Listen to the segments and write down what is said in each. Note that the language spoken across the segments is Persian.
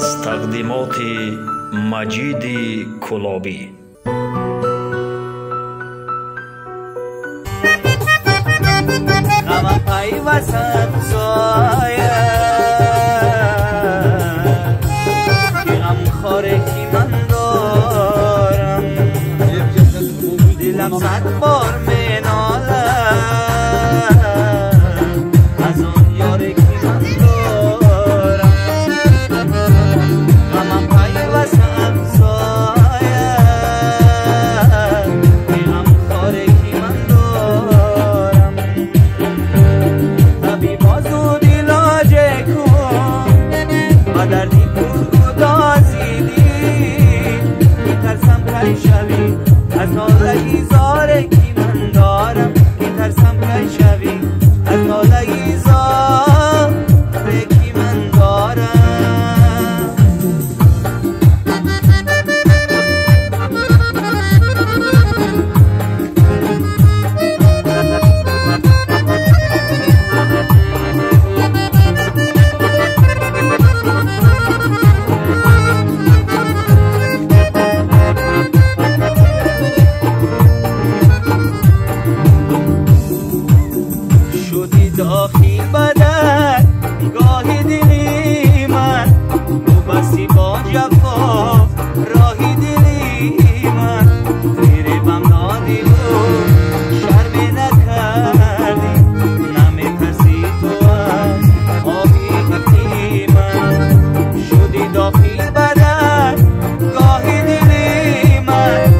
از تقدیمات مجید کلابی. غمم پیوست سایه که غمخواره که من دارم، دلم 100 بار میناله از آن یاری که من دارم. غمم پیوست سایه که غمخواره که من دارم. حبیبا زود علاج کن و دردی گدازیدی، میترسم کن شوی از ناله زاره که من دارم، میترسم کن شوی از ناله زاره که من دارم. شدی داخل بدن گاهی دلی من، تو بسی با جفا راهی دلی من. فریبم دادی و شرمی نکردی، نمیترسی تو از آهی من. شدی داخل بدن گاهی دلی من،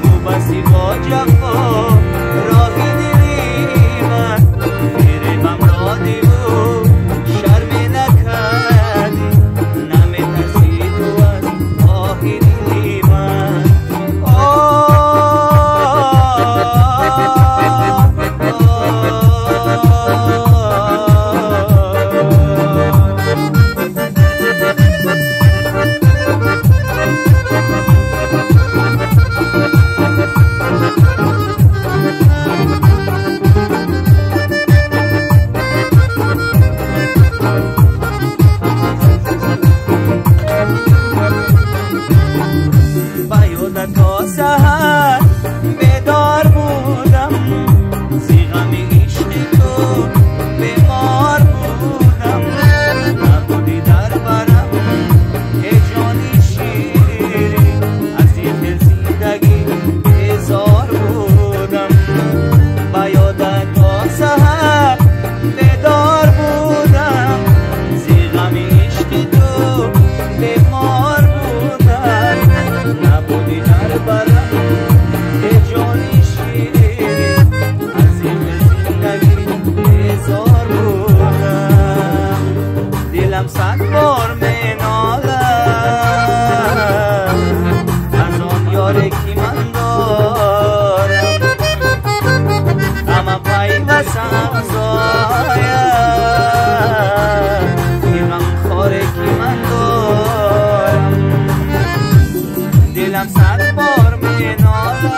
تو بسی با جفا راهی دلی من. شرمی نکردی، نمیترسی تو از آهی دلی من. تا سحر بیدار بودم، زی غم عشق تو بیمار بودم. نبودی در برم ای جانی شیری، از این زندگی بیزار بودم. با یادت تا سحر بیدار بودم، زی غم عشق تو بیمار بودم. نبودی در برم ای جانی شیری، از این زندگی بیزار بودم. دلم 100 بار میناله از آن یاری که من دارم. غمم پیوست سایه که غمخواره که من دارم. دلم 100 بار میناله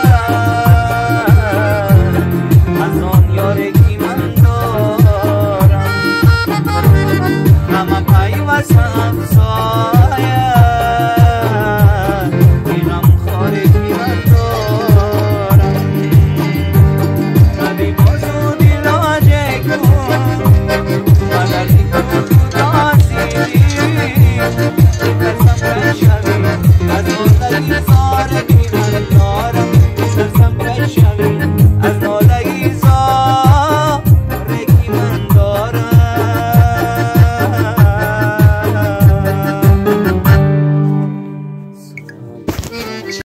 از آن یاری که من دارم. غمم پیوست سایه